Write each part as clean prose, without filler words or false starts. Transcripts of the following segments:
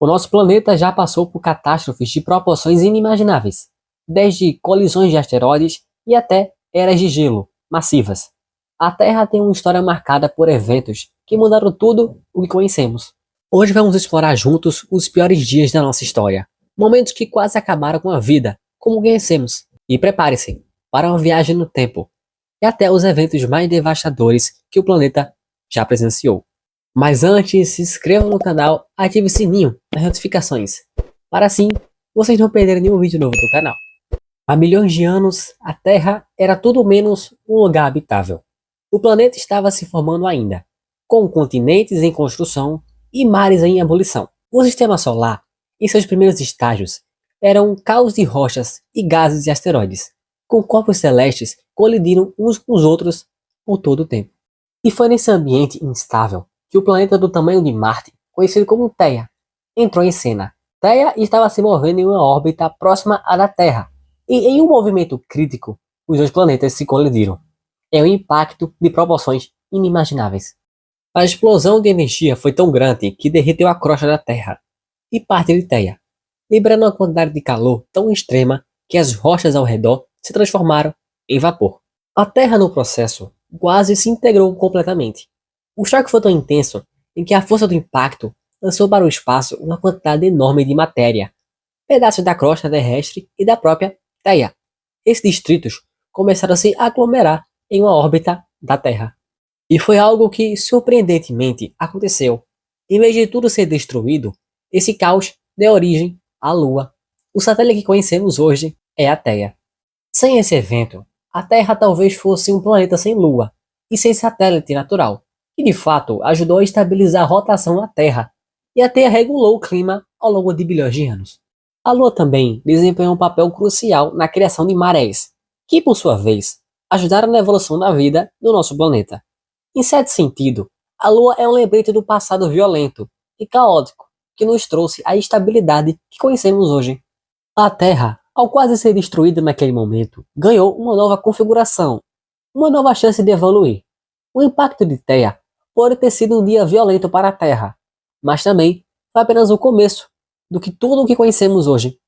O nosso planeta já passou por catástrofes de proporções inimagináveis, desde colisões de asteroides e até eras de gelo massivas. A Terra tem uma história marcada por eventos que mudaram tudo o que conhecemos. Hoje vamos explorar juntos os piores dias da nossa história, momentos que quase acabaram com a vida, como conhecemos. E prepare-se para uma viagem no tempo e até os eventos mais devastadores que o planeta já presenciou. Mas antes, se inscreva no canal, ative o sininho das notificações, para assim vocês não perderem nenhum vídeo novo do canal. Há milhões de anos, a Terra era tudo menos um lugar habitável. O planeta estava se formando ainda, com continentes em construção e mares em ebulição. O sistema solar, em seus primeiros estágios, era um caos de rochas e gases e asteroides, com corpos celestes colidindo uns com os outros por todo o tempo. E foi nesse ambiente instável que o planeta do tamanho de Marte, conhecido como Theia, entrou em cena. Theia estava se movendo em uma órbita próxima à da Terra, e em um movimento crítico, os dois planetas se colidiram. É um impacto de proporções inimagináveis. A explosão de energia foi tão grande que derreteu a crosta da Terra e parte de Theia, liberando uma quantidade de calor tão extrema que as rochas ao redor se transformaram em vapor. A Terra, no processo, quase se integrou completamente. O choque foi tão intenso em que a força do impacto lançou para o espaço uma quantidade enorme de matéria, pedaços da crosta terrestre e da própria Theia. Esses distritos começaram a se aglomerar em uma órbita da Terra. E foi algo que, surpreendentemente, aconteceu. Em vez de tudo ser destruído, esse caos deu origem à Lua. O satélite que conhecemos hoje é a Theia. Sem esse evento, a Terra talvez fosse um planeta sem Lua e sem satélite natural, que de fato ajudou a estabilizar a rotação da Terra e até regulou o clima ao longo de bilhões de anos. A Lua também desempenhou um papel crucial na criação de marés, que por sua vez ajudaram na evolução da vida do nosso planeta. Em certo sentido, a Lua é um lembrete do passado violento e caótico que nos trouxe a estabilidade que conhecemos hoje. A Terra, ao quase ser destruída naquele momento, ganhou uma nova configuração, uma nova chance de evoluir. O impacto de Theia pode ter sido um dia violento para a Terra, mas também foi apenas o começo do que tudo o que conhecemos hoje.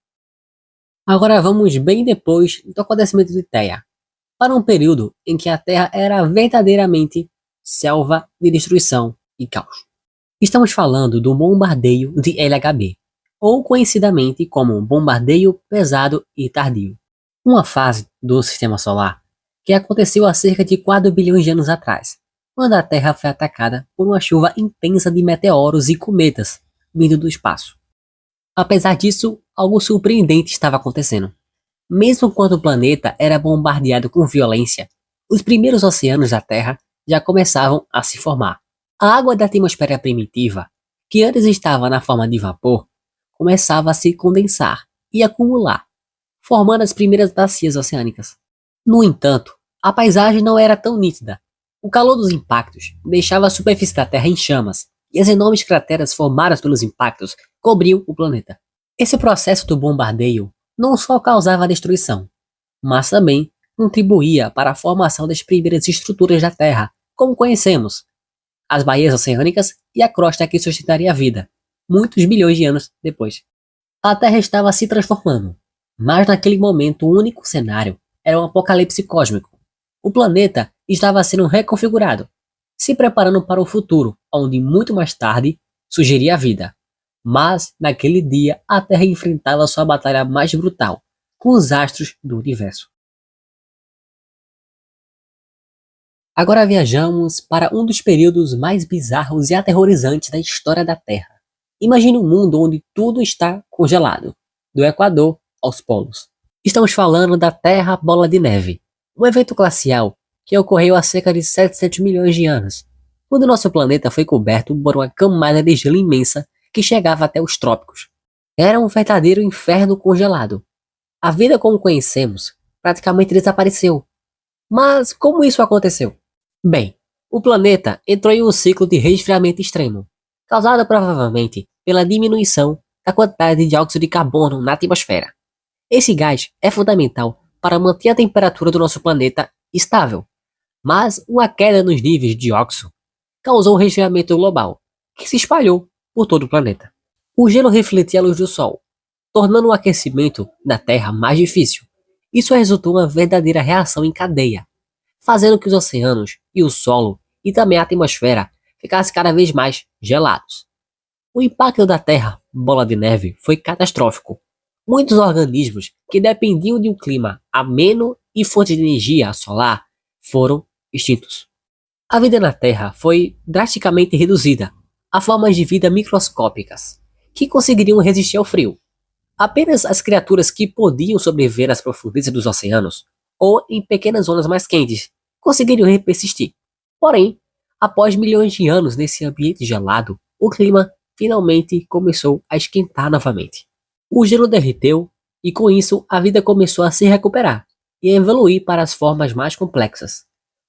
Agora vamos bem depois do acontecimento de Theia, para um período em que a Terra era verdadeiramente selva de destruição e caos. Estamos falando do bombardeio de LHB, ou conhecidamente como bombardeio pesado e tardio. Uma fase do Sistema Solar que aconteceu há cerca de 4 bilhões de anos atrás, quando a Terra foi atacada por uma chuva intensa de meteoros e cometas vindo do espaço. Apesar disso, algo surpreendente estava acontecendo. Mesmo quando o planeta era bombardeado com violência, os primeiros oceanos da Terra já começavam a se formar. A água da atmosfera primitiva, que antes estava na forma de vapor, começava a se condensar e acumular, formando as primeiras bacias oceânicas. No entanto, a paisagem não era tão nítida. O calor dos impactos deixava a superfície da Terra em chamas, e as enormes crateras formadas pelos impactos cobriam o planeta. Esse processo do bombardeio não só causava destruição, mas também contribuía para a formação das primeiras estruturas da Terra, como conhecemos, as baías oceânicas e a crosta que sustentaria a vida, muitos bilhões de anos depois. A Terra estava se transformando, mas naquele momento o único cenário era um apocalipse cósmico. O planeta estava sendo reconfigurado, se preparando para o futuro, onde muito mais tarde surgiria a vida. Mas, naquele dia, a Terra enfrentava sua batalha mais brutal, com os astros do universo. Agora viajamos para um dos períodos mais bizarros e aterrorizantes da história da Terra. Imagine um mundo onde tudo está congelado, do Equador aos polos. Estamos falando da Terra Bola de Neve, um evento glacial que ocorreu há cerca de 700 milhões de anos, quando nosso planeta foi coberto por uma camada de gelo imensa que chegava até os trópicos. Era um verdadeiro inferno congelado. A vida como conhecemos praticamente desapareceu. Mas como isso aconteceu? Bem, o planeta entrou em um ciclo de resfriamento extremo, causado provavelmente pela diminuição da quantidade de dióxido de carbono na atmosfera. Esse gás é fundamental para manter a temperatura do nosso planeta estável, mas uma queda nos níveis de óxido causou um resfriamento global, que se espalhou por todo o planeta. O gelo refletia a luz do Sol, tornando o aquecimento da Terra mais difícil. Isso resultou em uma verdadeira reação em cadeia, fazendo que os oceanos e o solo e também a atmosfera ficassem cada vez mais gelados. O impacto da Terra, bola de neve, foi catastrófico. Muitos organismos que dependiam de um clima ameno e fonte de energia solar foram extintos. A vida na Terra foi drasticamente reduzida a formas de vida microscópicas, que conseguiriam resistir ao frio. Apenas as criaturas que podiam sobreviver às profundezas dos oceanos ou em pequenas zonas mais quentes conseguiriam persistir. Porém, após milhões de anos nesse ambiente gelado, o clima finalmente começou a esquentar novamente. O gelo derreteu e com isso a vida começou a se recuperar e a evoluir para as formas mais complexas.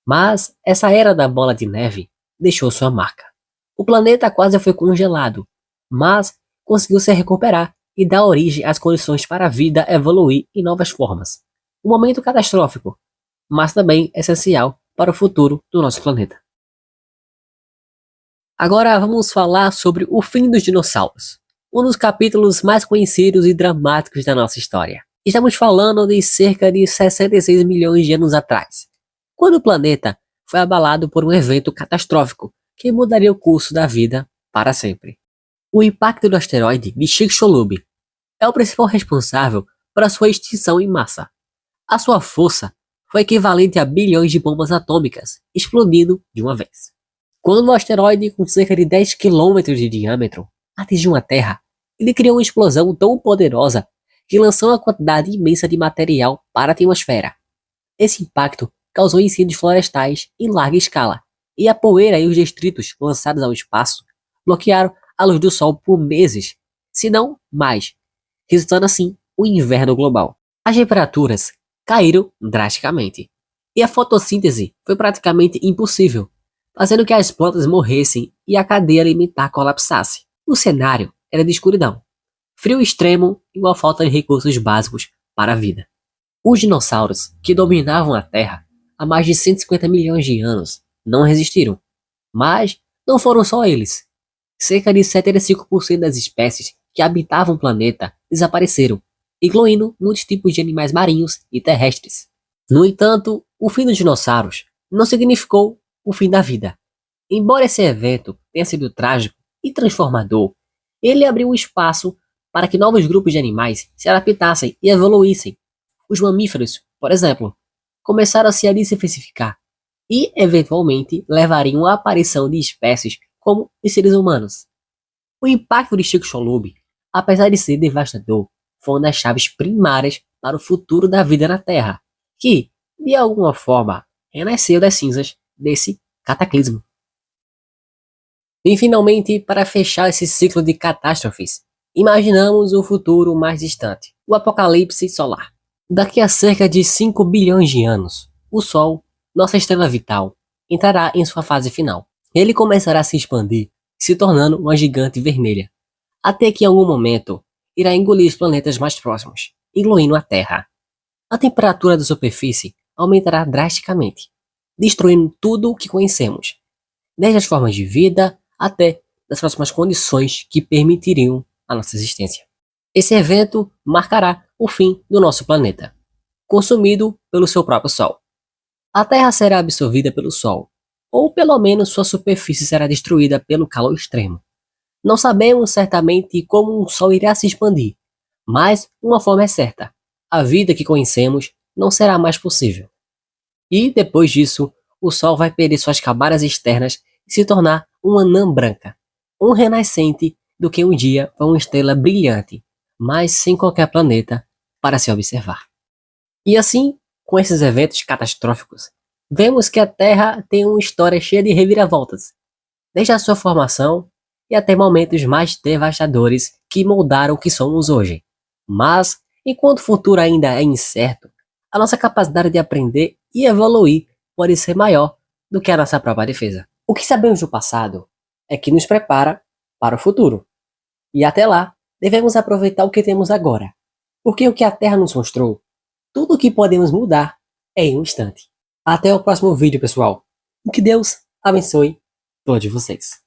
Mas essa era da bola de neve deixou sua marca. O planeta quase foi congelado, mas conseguiu se recuperar e dar origem às condições para a vida evoluir em novas formas. Um momento catastrófico, mas também essencial para o futuro do nosso planeta. Agora vamos falar sobre o fim dos dinossauros, um dos capítulos mais conhecidos e dramáticos da nossa história. Estamos falando de cerca de 66 milhões de anos atrás, quando o planeta foi abalado por um evento catastrófico que mudaria o curso da vida para sempre. O impacto do asteroide de Chicxulub é o principal responsável para sua extinção em massa. A sua força foi equivalente a bilhões de bombas atômicas explodindo de uma vez. Quando o asteroide, com cerca de 10 km de diâmetro, atingiu a Terra, ele criou uma explosão tão poderosa que lançou uma quantidade imensa de material para a atmosfera. Esse impacto causou incêndios florestais em larga escala, e a poeira e os detritos lançados ao espaço bloquearam a luz do Sol por meses, se não mais, resultando assim o inverno global. As temperaturas caíram drasticamente, e a fotossíntese foi praticamente impossível, fazendo que as plantas morressem e a cadeia alimentar colapsasse. O cenário era de escuridão, frio extremo e uma falta de recursos básicos para a vida. Os dinossauros, que dominavam a Terra há mais de 150 milhões de anos, não resistiram. Mas não foram só eles. Cerca de 75% das espécies que habitavam o planeta desapareceram, incluindo muitos tipos de animais marinhos e terrestres. No entanto, o fim dos dinossauros não significou o fim da vida. Embora esse evento tenha sido trágico e transformador, ele abriu um espaço para que novos grupos de animais se adaptassem e evoluíssem. Os mamíferos, por exemplo, começaram a se diversificar e, eventualmente, levariam à aparição de espécies como os seres humanos. O impacto de Chicxulub, apesar de ser devastador, foi uma das chaves primárias para o futuro da vida na Terra, que, de alguma forma, renasceu das cinzas desse cataclismo. E finalmente, para fechar esse ciclo de catástrofes, imaginamos o futuro mais distante, o apocalipse solar. Daqui a cerca de 5 bilhões de anos, o Sol, nossa estrela vital, entrará em sua fase final. Ele começará a se expandir, se tornando uma gigante vermelha, até que em algum momento irá engolir os planetas mais próximos, incluindo a Terra. A temperatura da superfície aumentará drasticamente, destruindo tudo o que conhecemos, desde as formas de vida até as próximas condições que permitiriam a nossa existência. Esse evento marcará o fim do nosso planeta, consumido pelo seu próprio Sol. A Terra será absorvida pelo Sol, ou pelo menos sua superfície será destruída pelo calor extremo. Não sabemos certamente como o Sol irá se expandir, mas uma forma é certa: a vida que conhecemos não será mais possível. E depois disso, o Sol vai perder suas camadas externas e se tornar uma anã branca, um renascente do que um dia foi uma estrela brilhante, mas sem qualquer planeta para se observar. E assim, com esses eventos catastróficos, vemos que a Terra tem uma história cheia de reviravoltas, desde a sua formação e até momentos mais devastadores que moldaram o que somos hoje. Mas, enquanto o futuro ainda é incerto, a nossa capacidade de aprender e evoluir pode ser maior do que a nossa própria defesa. O que sabemos do passado é que nos prepara para o futuro. E até lá, devemos aproveitar o que temos agora, porque o que a Terra nos mostrou, tudo o que podemos mudar é em um instante. Até o próximo vídeo, pessoal. Que Deus abençoe todos vocês.